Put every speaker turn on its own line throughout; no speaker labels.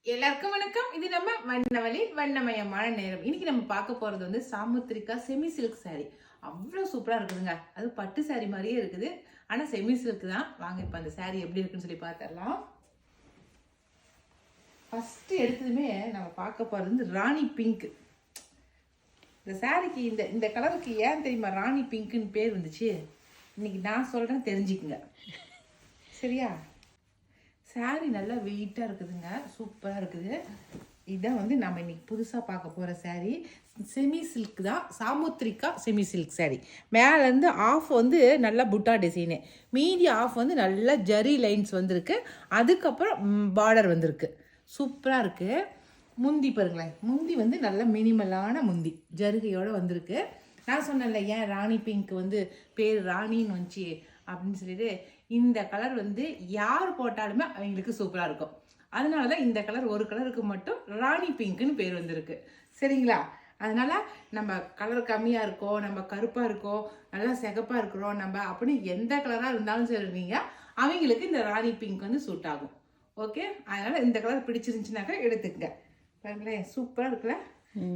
எல்லாருக்கும் வணக்கம். இது நம்ம வண்ணவழி வண்ணமயமான நேரம். இன்னைக்கு நம்ம பார்க்க போறது வந்து சாமுத்திரிகா செமி சில்க் சாரி. அவ்வளோ சூப்பரா இருக்குதுங்க. அது பட்டு சாரி மாதிரியே இருக்குது, ஆனா செமி சில்க் தான். வாங்க இப்ப அந்த சாரி எப்படி இருக்குன்னு சொல்லி பார்த்துடலாம். ஃபர்ஸ்ட் எடுத்ததுமே நம்ம பார்க்க போறது வந்து ராணி பிங்க். இந்த சாரிக்கு இந்த இந்த கலருக்கு ஏன் தெரியுமா ராணி பிங்க்னு பேர் வந்துச்சு? இன்னைக்கு நான் சொல்றேன், தெரிஞ்சுக்குங்க. சரியா? சாரி நல்லா வெயிட்டாக இருக்குதுங்க, சூப்பராக இருக்குது. இதான் வந்து நம்ம இன்னைக்கு புதுசாக பார்க்க போகிற சாரி. செமி சில்க் தான், சாமுத்திரிகா செமி சில்க் சாரி. மேலேருந்து ஆஃப் வந்து நல்லா புட்டா டிசைனு, மீதி ஆஃப் வந்து நல்லா ஜரி லைன்ஸ் வந்திருக்கு. அதுக்கப்புறம் பார்டர் வந்திருக்கு, சூப்பராக இருக்குது. முந்தி பாருங்களேன், முந்தி வந்து நல்ல மினிமலான முந்தி ஜருகையோடு வந்திருக்கு. நான் சொன்னேன்ல ஏன் ராணி பிங்க் வந்து பேர் ராணின்னு வந்துச்சு அப்படின்னு சொல்லிட்டு. இந்த கலர் வந்து யார் போட்டாலுமே அவங்களுக்கு சூப்பராக இருக்கும். அதனால தான் இந்த கலர் ஒரு கலருக்கு மட்டும் ராணி பிங்க்னு பேர் வந்திருக்கு. சரிங்களா? அதனால நம்ம கலர் கம்மியாக இருக்கோம், நம்ம கருப்பாக இருக்கோம், நல்லா சிகப்பாக இருக்கிறோம், நம்ம அப்படின்னு எந்த கலராக இருந்தாலும் சரிங்க, அவங்களுக்கு இந்த ராணி பிங்க் வந்து சூட் ஆகும். ஓகே, அதனால இந்த கலர் பிடிச்சிருந்துச்சுனாக்கா எடுத்துக்கங்க. பாருங்களேன், சூப்பராக இருக்குல்ல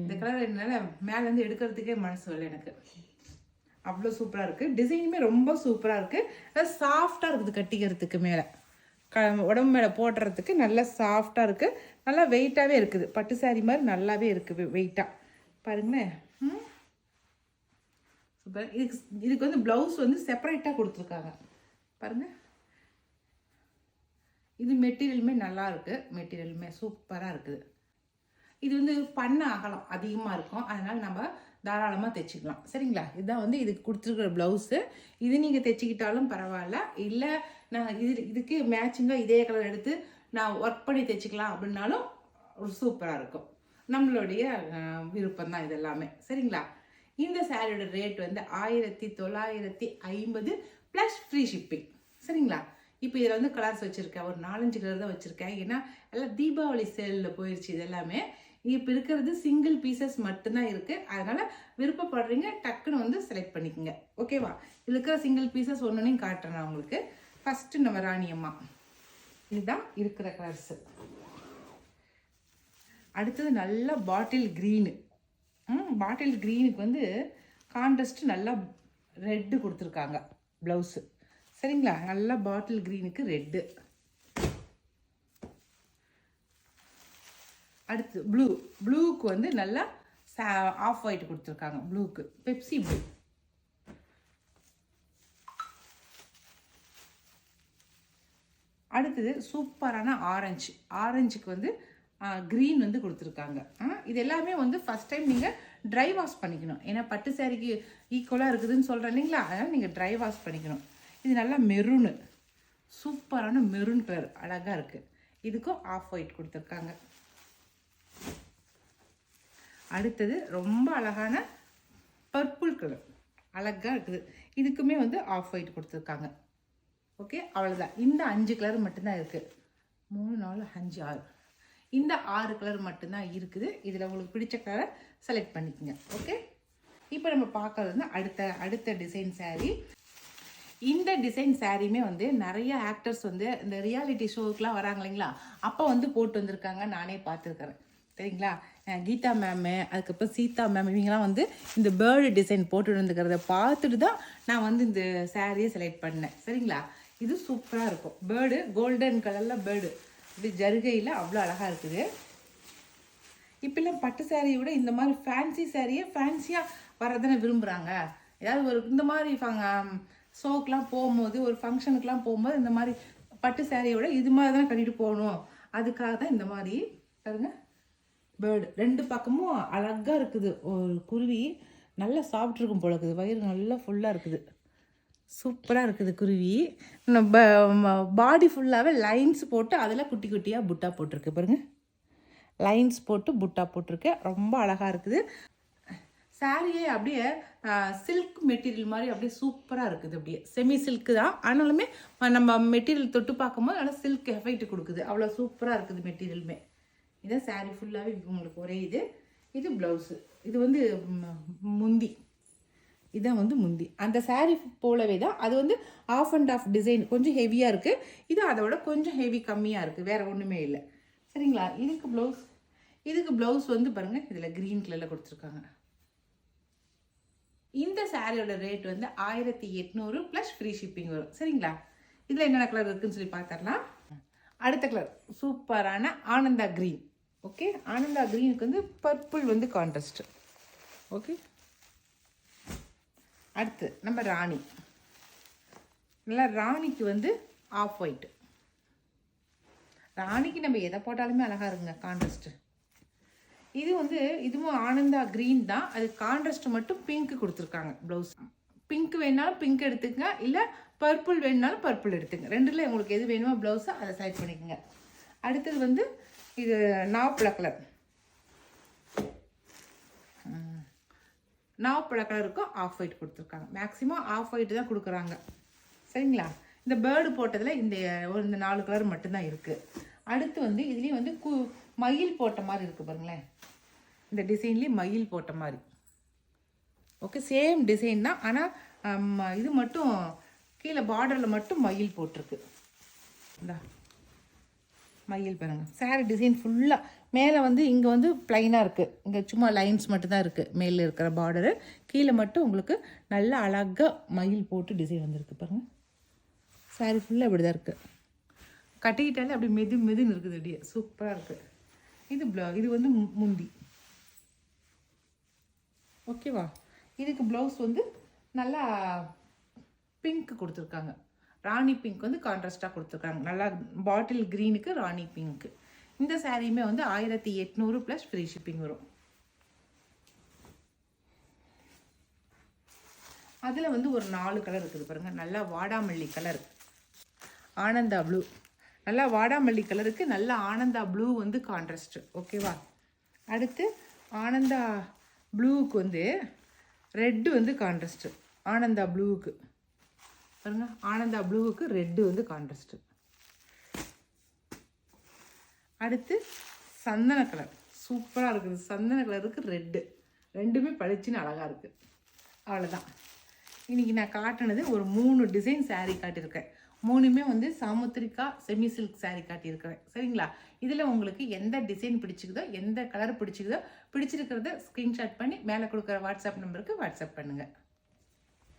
இந்த கலர். என்னால் மேலேருந்து எடுக்கிறதுக்கே மனசு வரல எனக்கு, அவ்வளோ சூப்பராக இருக்குது. டிசைனுமே ரொம்ப சூப்பராக இருக்குது, சாஃப்டாக இருக்குது கட்டிக்கிறதுக்கு. மேலே உடம்பு மேலே போடுறதுக்கு நல்லா சாஃப்டாக இருக்குது, நல்லா வெயிட்டாகவே இருக்குது. பட்டு சாரி மாதிரி நல்லாவே இருக்குது வெயிட்டாக. பாருங்களேன், சூப்பர். இதுக்கு வந்து ப்ளவுஸ் வந்து செப்பரேட்டாக கொடுத்துருக்காங்க பாருங்கள். இது மெட்டீரியலுமே நல்லா இருக்குது, மெட்டீரியலுமே சூப்பராக இருக்குது. இது வந்து பண்ண அகலம் அதிகமாக இருக்கும், அதனால் நம்ம தாராளமாக தைச்சிக்கலாம். சரிங்களா? இதுதான் வந்து இதுக்கு கொடுத்துருக்குற ப்ளவுஸு. இது நீங்கள் தைச்சிக்கிட்டாலும் பரவாயில்ல, இல்லை நான் இதுக்கு மேட்சிங்காக இதே கலர் எடுத்து நான் ஒர்க் பண்ணி தைச்சிக்கலாம் அப்படின்னாலும் சூப்பராக இருக்கும். நம்மளுடைய விருப்பம் தான் இது எல்லாமே. சரிங்களா? இந்த சாரியோட ரேட் வந்து 1950 ப்ளஸ் ஃப்ரீ ஷிப்பிங். சரிங்களா? இப்போ இதில் வந்து கலர்ஸ் வச்சுருக்கேன், ஒரு 4-5 கலர் தான் வச்சுருக்கேன். ஏன்னா எல்லாம் தீபாவளி சேலில் போயிடுச்சு. இது எல்லாமே இப்போ இருக்கிறது சிங்கிள் பீசஸ் மட்டும்தான் இருக்குது. அதனால் விருப்பப்படுறீங்க டக்குன்னு வந்து செலக்ட் பண்ணிக்கோங்க. ஓகேவா? இதில் இருக்கிற சிங்கிள் பீசஸ் ஒன்றுனையும் காட்டுறேன் நான் உங்களுக்கு. ஃபஸ்ட்டு நம்ம ராணியம்மா, இதுதான் இருக்கிற கலர்ஸு. அடுத்தது நல்ல பாட்டில் க்ரீனு. பாட்டில் க்ரீனுக்கு வந்து கான்ட்ராஸ்ட்டு நல்லா ரெட்டு கொடுத்துருக்காங்க ப்ளவுஸு. சரிங்களா? நல்லா பாட்டில் க்ரீனுக்கு ரெட்டு. அடுத்து ப்ளூவுக்கு வந்து நல்லா ஆஃப் ஒயிட் கொடுத்துருக்காங்க. ப்ளூக்கு பெப்சி ப்ளூ. அடுத்தது சூப்பரான ஆரஞ்சுக்கு வந்து க்ரீன் வந்து கொடுத்துருக்காங்க. இது எல்லாமே வந்து ஃபஸ்ட் டைம் நீங்கள் ட்ரை வாஷ் பண்ணிக்கணும். ஏன்னா பட்டு சாரிக்கு ஈக்குவலாக இருக்குதுன்னு சொல்கிறேன் இல்லைங்களா? அதனால் நீங்கள் ட்ரை வாஷ் பண்ணிக்கணும். இது நல்லா மெரூனு, சூப்பரான மெரூன் கலர், அழகாக இருக்குது. இதுக்கும் ஆஃப் ஒயிட் கொடுத்துருக்காங்க. அடுத்தது ரொம்ப அழகான பர்பிள் கலர், அழகாக இருக்குது. இதுக்குமே வந்து ஆஃப் ஒயிட் கொடுத்துருக்காங்க. ஓகே, அவ்வளோதான். இந்த 5 கலர் மட்டும்தான் இருக்குது. 3, 4, 5, 6. இந்த 6 கலர் மட்டும்தான் இருக்குது. இதில் உங்களுக்கு பிடிச்ச கலரை செலக்ட் பண்ணிக்கோங்க. ஓகே, இப்போ நம்ம பார்க்கறது வந்து அடுத்த டிசைன் சாரீ. இந்த டிசைன் சாரியுமே வந்து நிறைய ஆக்டர்ஸ் வந்து இந்த ரியாலிட்டி ஷோவுக்குலாம் வராங்க இல்லைங்களா, அப்போ வந்து போட்டு வந்திருக்காங்க. நானே பார்த்துருக்குறேன். சரிங்களா? கீதா மேமு, அதுக்கப்புறம் சீதா மேம், இவங்கெல்லாம் வந்து இந்த பேர்டு டிசைன் போட்டு வந்துக்கிறத பார்த்துட்டு தான் நான் வந்து இந்த சாரியை செலக்ட் பண்ணேன். சரிங்களா? இது சூப்பராக இருக்கும். பேர்டு கோல்டன் கலரில் பேர்டு இப்படி ஜருகையில் அவ்வளோ அழகாக இருக்குது. இப்போல்லாம் பட்டு சாரியை விட இந்த மாதிரி ஃபேன்சி சாரியை ஃபேன்சியாக வரதானே விரும்புகிறாங்க. ஏதாவது ஒரு இந்த மாதிரி ஷோக்கெலாம் போகும்போது, ஒரு ஃபங்க்ஷனுக்கெலாம் போகும்போது இந்த மாதிரி பட்டு சாரியை விட இது மாதிரி தான் கட்டிட்டு போகணும். அதுக்காக தான் இந்த மாதிரி பாருங்க பேர்டு 2 பக்கமும் அழகாக இருக்குது. ஒரு குருவி நல்லா சாப்பிட்ருக்கும் போல இருக்குது, வயிறு நல்லா ஃபுல்லாக இருக்குது, சூப்பராக இருக்குது குருவி. பாடி ஃபுல்லாகவே லைன்ஸ் போட்டு அதில் குட்டி குட்டியாக புட்டா போட்டிருக்கு பாருங்கள். லைன்ஸ் போட்டு புட்டா போட்டிருக்கு, ரொம்ப அழகாக இருக்குது. சாரியே அப்படியே சில்க் மெட்டீரியல் மாதிரி அப்படியே சூப்பராக இருக்குது. அப்படியே செமி சில்க்கு தான், ஆனாலுமே நம்ம மெட்டீரியல் தொட்டு பார்க்கும்போது நல்லா சில்க் எஃபெக்ட் கொடுக்குது. அவ்வளோ சூப்பராக இருக்குது மெட்டீரியலுமே. இதான் சாரீ ஃபுல்லாகவே உங்களுக்கு ஒரே இது ப்ளவுஸு. இது வந்து முந்தி, இதான் வந்து முந்தி. அந்த சாரீ போலவே தான் அது வந்து ஆஃப் அண்ட் ஆஃப் டிசைன் கொஞ்சம் ஹெவியாக இருக்குது. இது அதோட கொஞ்சம் ஹெவி கம்மியாக இருக்குது, வேறு ஒன்றுமே இல்லை. சரிங்களா? இதுக்கு ப்ளவுஸ் வந்து பாருங்கள், இதில் க்ரீன் கலரில் கொடுத்துருக்காங்க. இந்த சாரியோட ரேட் வந்து 1800 ப்ளஸ் ஃப்ரீ ஷிப்பிங் வரும். சரிங்களா? இதில் என்னென்ன கலர் இருக்குதுன்னு சொல்லி பார்த்துடலாம். அடுத்த கலர் சூப்பரான ஆனந்தா க்ரீன். ஓகே, ஆனந்தா க்ரீனுக்கு வந்து பர்பிள் வந்து கான்ட்ராஸ்ட்டு. ஓகே, அடுத்து நம்ம ராணி. நல்லா ராணிக்கு வந்து ஆஃப் ஒயிட். ராணிக்கு நம்ம எதை போட்டாலுமே அழகாக இருக்குங்க கான்ட்ராஸ்ட்டு. இது வந்து இதுவும் ஆனந்தா க்ரீன் தான். அது கான்ட்ராஸ்ட் மட்டும் பிங்க் கொடுத்துருக்காங்க ப்ளவுஸ். பிங்க் வேணாலும் பிங்க் எடுத்துக்கங்க, இல்லை பர்பிள் வேணுனாலும் பர்பிள் எடுத்துங்க. ரெண்டில் உங்களுக்கு எது வேணுமோ ப்ளவுஸை அதை செலக்ட் பண்ணிக்கோங்க. அடுத்தது வந்து இது நாவப்பழ கலர். நாவப்பழ கலருக்கும் ஆஃப் ஒயிட் கொடுத்துருக்காங்க. மேக்ஸிமம் ஆஃப் ஒயிட் தான் கொடுக்குறாங்க. சரிங்களா? இந்த பேர்டு போட்டதில் இந்த 4 கலர் மட்டும்தான் இருக்குது. அடுத்து வந்து இதுலேயும் வந்து மயில் போட்ட மாதிரி இருக்குது பாருங்களேன். இந்த டிசைன்லேயே மயில் போட்ட மாதிரி. ஓகே, சேம் டிசைன் தான். ஆனால் இது மட்டும் கீழே பார்டரில் மட்டும் மயில் போட்டிருக்கு. இந்த மயில் பாருங்கள். சாரி டிசைன் ஃபுல்லாக மேலே வந்து இங்கே வந்து ப்ளைனாக இருக்குது. இங்கே சும்மா லைன்ஸ் மட்டும்தான் இருக்குது மேலே இருக்கிற பார்டரு. கீழே மட்டும் உங்களுக்கு நல்லா அழகாக மயில் போட்டு டிசைன் வந்திருக்கு பாருங்கள். சாரி ஃபுல்லாக இப்படி தான் இருக்குது. கட்டிக்கிட்டாலே அப்படி மெதுன்னு இருக்குது. அப்படியே சூப்பராக இருக்குது. இது வந்து முந்தி. ஓகேவா? இதுக்கு ப்ளவுஸ் வந்து நல்லா பிங்க் கொடுத்துருக்காங்க. ராணி பிங்க் வந்து கான்ட்ராஸ்டாக கொடுத்துருக்காங்க. நல்லா பாட்டில் க்ரீனுக்கு ராணி பிங்க்கு. இந்த சாரியுமே வந்து 1800 ப்ளஸ் ஃப்ரீ ஷிப்பிங் வரும். அதில் வந்து ஒரு 4 கலர் இருக்குது பாருங்கள். நல்லா வாடாமல்லி கலர், ஆனந்தா ப்ளூ. நல்லா வாடாமல்லி கலருக்கு நல்லா ஆனந்தா ப்ளூ வந்து கான்ட்ராஸ்ட்டு. ஓகேவா? அடுத்து ஆனந்தா ப்ளூவுக்கு வந்து ரெட்டு வந்து கான்ட்ராஸ்ட்டு. ஆனந்தா ப்ளூவுக்கு பாருங்க, ஆனந்தா ப்ளூவுக்கு ரெட்டு வந்து கான்ட்ராஸ்ட்டு. அடுத்து சந்தன கலர் சூப்பராக இருக்குது. சந்தன கலருக்கு ரெட்டு, ரெண்டுமே பளிச்சுன்னு அழகாக இருக்குது. அவ்வளோதான். இன்றைக்கி நான் காட்டினது ஒரு 3 டிசைன் சாரீ காட்டியிருக்கேன். 3மே வந்து சாமுத்திரிக்கா செமி சில்க் சாரீ காட்டியிருக்கிறேன். சரிங்களா? இதில் உங்களுக்கு எந்த டிசைன் பிடிச்சிக்குதோ, எந்த கலர் பிடிச்சிருக்கிறத ஸ்க்ரீன்ஷாட் பண்ணி மேலே கொடுக்குற வாட்ஸ்அப் நம்பருக்கு வாட்ஸ்அப் பண்ணுங்கள்.